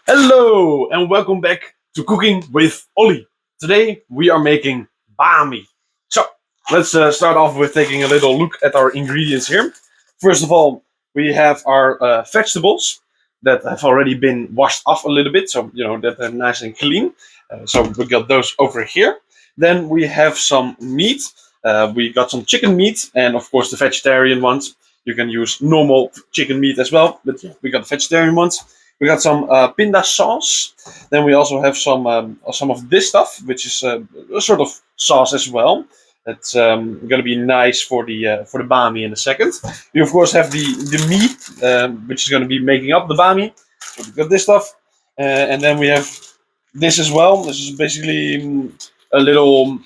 Hello and welcome back to Cooking with Ollie. Today we are making Bami. So let's start off with taking a little look at our ingredients here. First of all, we have our vegetables that have already been washed off a little bit, so you know that they're nice and clean. So we got those over here. Then we have some meat. We got some chicken meat and of course the vegetarian ones. You can use normal chicken meat as well, but yeah, we got the vegetarian ones. We got some pinda sauce. Then we also have some of this stuff, which is a sort of sauce as well. That's going to be nice for the bami in a second. We of course have the meat, which is going to be making up the bami. So we got this stuff, and then we have this as well. This is basically a little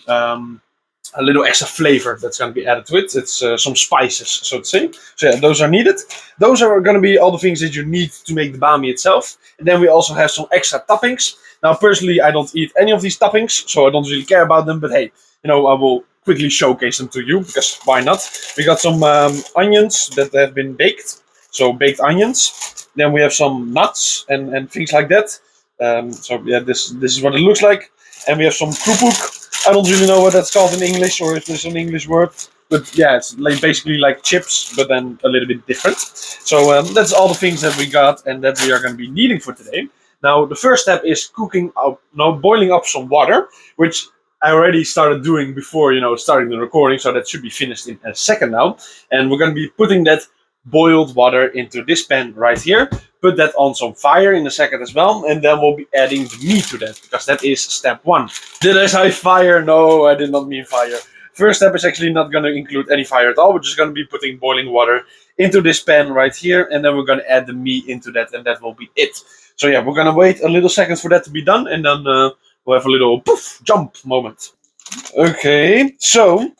a little extra flavor that's going to be added to it. It's some spices, so to say. So yeah, those are needed. Those are going to be all the things that you need to make the bami itself. And then we also have some extra toppings. Now, personally, I don't eat any of these toppings, so I don't really care about them. But hey, you know, I will quickly showcase them to you because why not? We got some onions that have been baked, so baked onions. Then we have some nuts and things like that. So yeah, this is what it looks like. And we have some krupuk. I don't really know what that's called in English or if there's an English word. But yeah, it's like basically like chips, but then a little bit different. So that's all the things that we got and that we are going to be needing for today. Now, the first step is boiling up some water, which I already started doing before, starting the recording. So that should be finished in a second now. And we're going to be putting that boiled water into this pan right here. Put that on some fire in a second as well, and then we'll be adding the meat to that because that is step one. Did I say fire? No, I did not mean fire. First step is actually not going to include any fire at all. We're just going to be putting boiling water into this pan right here, and then we're going to add the meat into that, and that will be it. So yeah, we're going to wait a little second for that to be done, and then we'll have a little poof jump moment. Okay, so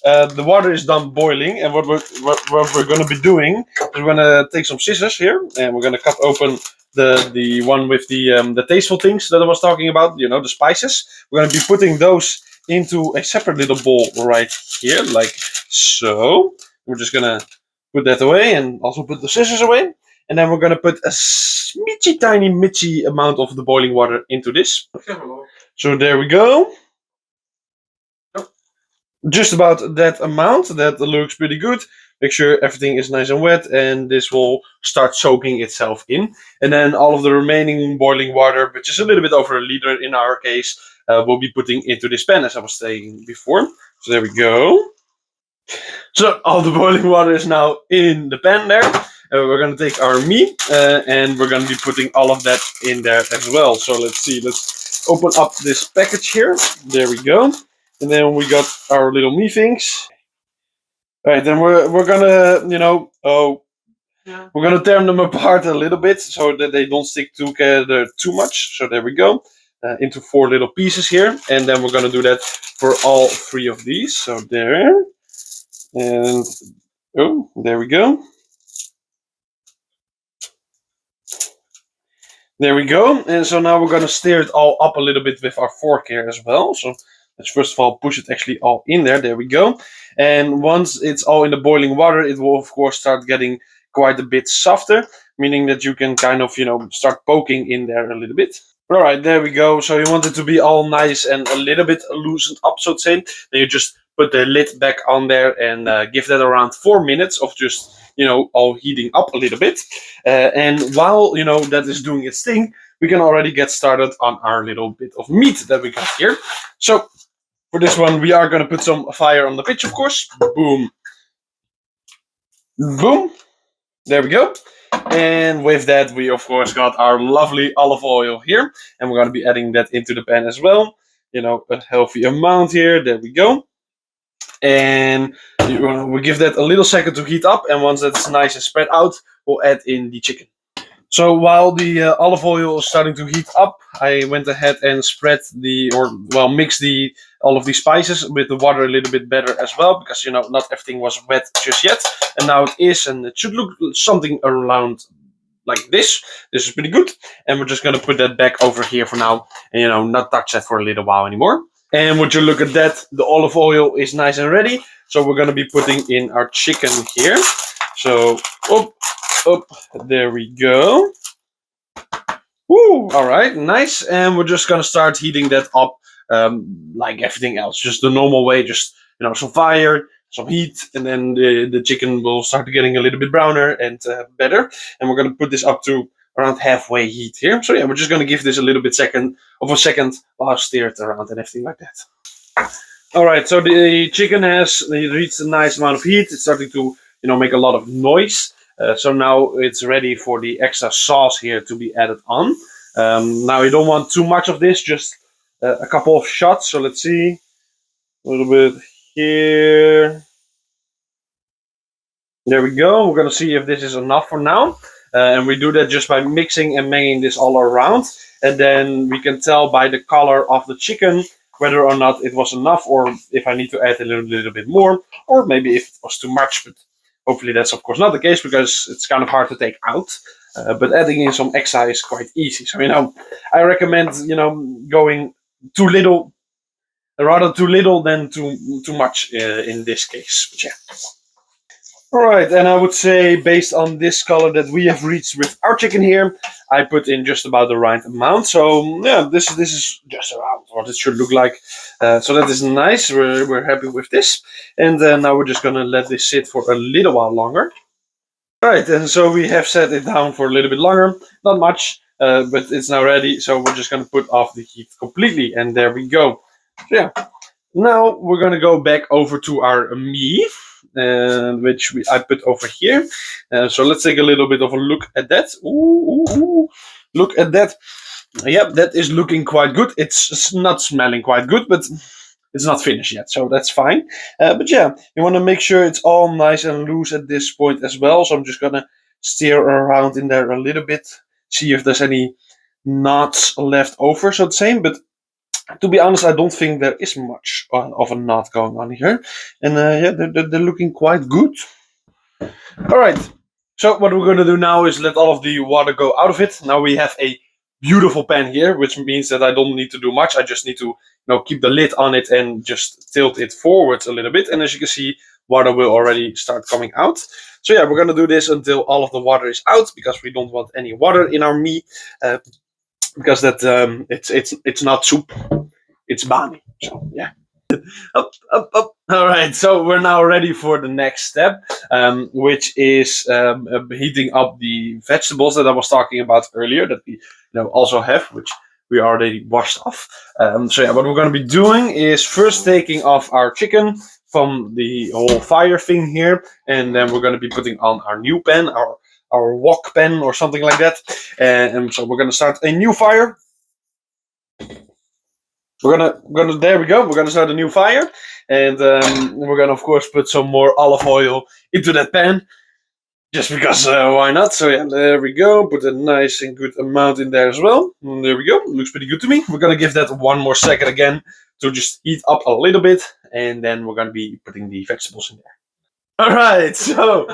the water is done boiling, and what we're going to be doing is we're going to take some scissors here, and we're going to cut open the one with the tasteful things that I was talking about. You know, the spices. We're going to be putting those into a separate little bowl right here, like so. We're just going to put that away, and also put the scissors away. And then we're going to put a smitchy tiny mitchy amount of the boiling water into this. So there we go. Just about that amount. That looks pretty good. Make sure everything is nice and wet, and this will start soaking itself in. And then all of the remaining boiling water, which is a little bit over a liter in our case, we'll be putting into this pan, as I was saying before. So there we go. So all the boiling water is now in the pan there. We're going to take our meat, and we're going to be putting all of that in there as well. So let's see. Let's open up this package here. There we go. And then we got our little meat things. All right, then we're gonna we're gonna tear them apart a little bit so that they don't stick together too much. So there we go, into 4 little pieces here, and then we're gonna do that for all 3 of these. So there, and oh, there we go. There we go. And so now we're gonna stir it all up a little bit with our fork here as well. So let's first of all push it actually all in there. There we go. And once it's all in the boiling water, it will of course start getting quite a bit softer, meaning that you can kind of, start poking in there a little bit. All right, there we go. So you want it to be all nice and a little bit loosened up, so to say. Then you just put the lid back on there and give that around 4 minutes of just, all heating up a little bit. And while, that is doing its thing, we can already get started on our little bit of meat that we got here. So for this one, we are going to put some fire on the pitch, of course. Boom. Boom. There we go. And with that, we of course got our lovely olive oil here. And we're going to be adding that into the pan as well. A healthy amount here. There we go. And we give that a little second to heat up. And once that's nice and spread out, we'll add in the chicken. So while the olive oil is starting to heat up, I went ahead and mixed all of the spices with the water a little bit better as well, because not everything was wet just yet, and now it is, and it should look something around like this. This is pretty good, and we're just gonna put that back over here for now, and not touch that for a little while anymore. And would you look at that, the olive oil is nice and ready. So we're gonna be putting in our chicken here. So there we go. Woo! All right, nice. And we're just gonna start heating that up, like everything else, just the normal way. Just some fire, some heat, and then the chicken will start getting a little bit browner and better. And we're gonna put this up to around halfway heat here. So yeah, we're just gonna give this a little bit of a second while I stir it around and everything like that. All right, so the chicken has reached a nice amount of heat. It's starting to make a lot of noise. So now it's ready for the extra sauce here to be added on. Now you don't want too much of this, just a couple of shots. So let's see, a little bit here. There we go. We're gonna see if this is enough for now, and we do that just by mixing and manging this all around, and then we can tell by the color of the chicken whether or not it was enough, or if I need to add a little bit more, or maybe if it was too much. But hopefully that's of course not the case, because it's kind of hard to take out. But adding in some extra is quite easy. So I recommend going too little, rather too little than too much in this case. But yeah. All right, and I would say based on this color that we have reached with our chicken here, I put in just about the right amount. So yeah, this is just around what it should look like. So that is nice. We're happy with this, and now we're just gonna let this sit for a little while longer. All right, and so we have set it down for a little bit longer, not much, but it's now ready. So we're just gonna put off the heat completely, and there we go. So yeah. Now we're gonna go back over to our meat, which I put over here. So let's take a little bit of a look at that. Ooh, look at that. Yep, that is looking quite good. It's not smelling quite good, but it's not finished yet, so that's fine. But yeah, you want to make sure it's all nice and loose at this point as well. So I'm just gonna stir around in there a little bit, see if there's any knots left over, so the same. But to be honest, I don't think there is much of a knot going on here. And yeah, they're looking quite good. All right. So what we're going to do now is let all of the water go out of it. Now we have a beautiful pan here, which means that I don't need to do much. I just need to keep the lid on it and just tilt it forwards a little bit. And as you can see, water will already start coming out. So yeah, we're going to do this until all of the water is out, because we don't want any water in our meat. Because that it's not soup, it's bami. So yeah. Up. All right, so we're now ready for the next step, which is heating up the vegetables that I was talking about earlier, that we also have, which we already washed off. So yeah, what we're going to be doing is first taking off our chicken from the whole fire thing here, and then we're going to be putting on our new pan, our wok pan or something like that. And so we're gonna start a new fire. We're gonna there we go. We're gonna start a new fire, and we're gonna of course put some more olive oil into that pan, just because why not? So yeah, there we go. Put a nice and good amount in there as well. And there we go. Looks pretty good to me. We're gonna give that one more second again to just heat up a little bit, and then we're gonna be putting the vegetables in there. All right, so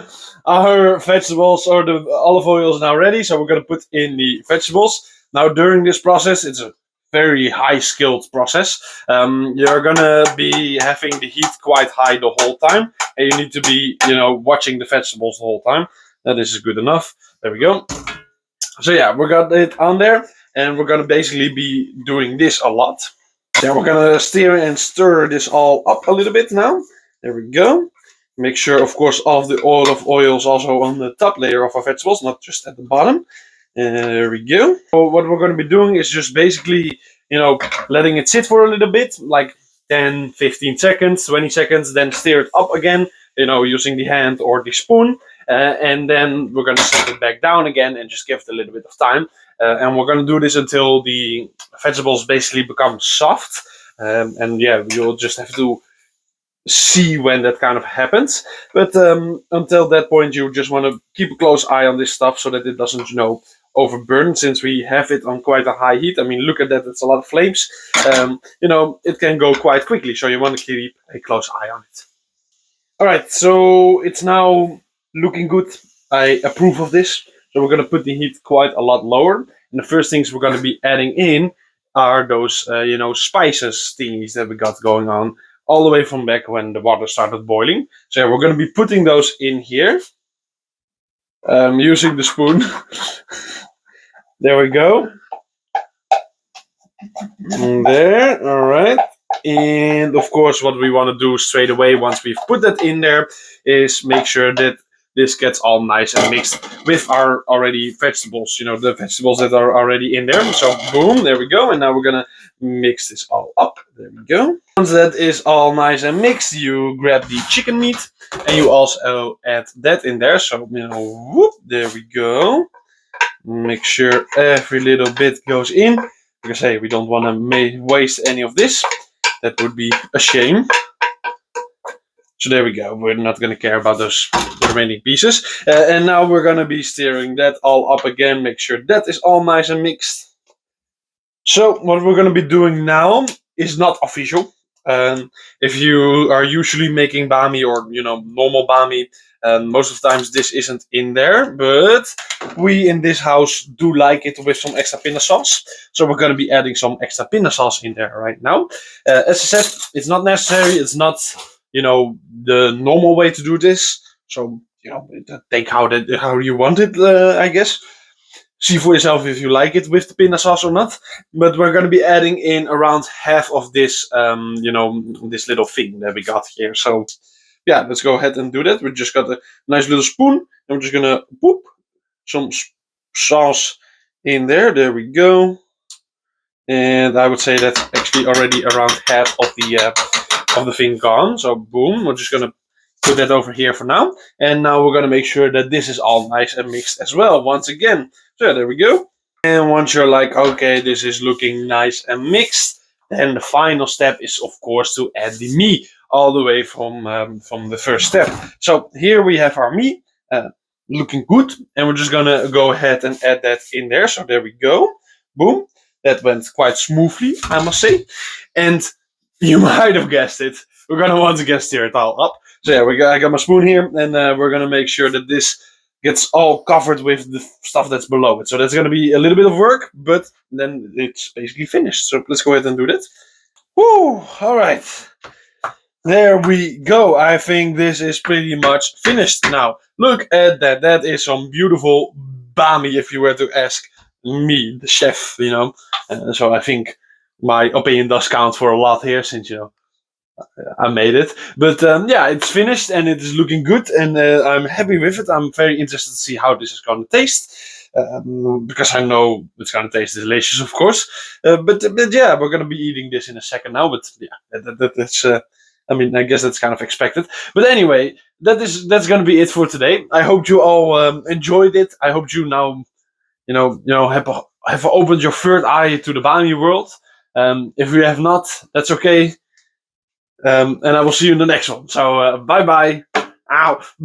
our vegetables or the olive oil is now ready. So we're gonna put in the vegetables. Now during this process, it's a very high skilled process. You're gonna be having the heat quite high the whole time, and you need to be watching the vegetables the whole time. Now this is good enough. There we go. So yeah, we got it on there, and we're gonna basically be doing this a lot. Yeah, we're gonna stir and stir this all up a little bit now. There we go. Make sure, of course, all of the olive oil is also on the top layer of our vegetables, not just at the bottom. There we go. So what we're going to be doing is just basically, letting it sit for a little bit, like 10, 15 seconds, 20 seconds, then stir it up again, using the hand or the spoon. And then we're going to set it back down again and just give it a little bit of time. And we're going to do this until the vegetables basically become soft. And yeah, you'll just have to see when that kind of happens. But until that point, you just want to keep a close eye on this stuff so that it doesn't, overburn, since we have it on quite a high heat. I mean, look at that, it's a lot of flames. It can go quite quickly, so you want to keep a close eye on it. All right, so it's now looking good. I approve of this. So we're going to put the heat quite a lot lower. And the first things we're going to be adding in are those, spices thingies that we got going on all the way from back when the water started boiling. So yeah, we're going to be putting those in here. Using the spoon. There we go. There, all right. And of course, what we want to do straight away once we've put that in there is make sure that this gets all nice and mixed with our already vegetables. You know, the vegetables that are already in there. So boom, there we go. And now we're gonna mix this all up. There we go. Once that is all nice and mixed, you grab the chicken meat and you also add that in there. So you know, whoop, there we go. Make sure every little bit goes in. Because hey, we don't want to waste any of this. That would be a shame. So there we go. We're not going to care about those remaining pieces. And now we're going to be stirring that all up again. Make sure that is all nice and mixed. So what we're going to be doing now is not official. If you are usually making bami or normal bami, most of the times this isn't in there, but we in this house do like it with some extra pinda sauce. So we're going to be adding some extra pinda sauce in there right now. As I said, it's not necessary. It's not the normal way to do this. So take how you want it, I guess. See for yourself if you like it with the pinda sauce or not. But we're going to be adding in around half of this, this little thing that we got here. So yeah, let's go ahead and do that. We just got a nice little spoon, and we're just gonna poop some sauce in there. There we go. And I would say that's actually already around half of the thing gone. So boom, we're just gonna put that over here for now. And now we're gonna make sure that this is all nice and mixed as well. Once again. So yeah, there we go. And once you're like, okay, this is looking nice and mixed, then the final step is of course to add the meat all the way from the first step. So here we have our meat looking good, and we're just gonna go ahead and add that in there. So there we go. Boom. That went quite smoothly, I must say. And you might have guessed it. We're gonna once again stir it all up. So yeah, I got my spoon here, and we're gonna make sure that this gets all covered with the stuff that's below it. So that's gonna be a little bit of work, but then it's basically finished. So let's go ahead and do that. Woo! All right. There we go. I think this is pretty much finished now. Look at that. That is some beautiful bami, if you were to ask me, the chef, So I think my opinion does count for a lot here, since, I made it. But yeah, it's finished and it is looking good, and I'm happy with it. I'm very interested to see how this is going to taste. Because I know it's going to taste delicious, of course. But yeah, we're going to be eating this in a second now. But yeah, that's... I guess that's kind of expected. But anyway, that's going to be it for today. I hope you all enjoyed it. I hope you now, have opened your third eye to the Bami world. If you have not, that's okay. And I will see you in the next one. So bye bye. Ow.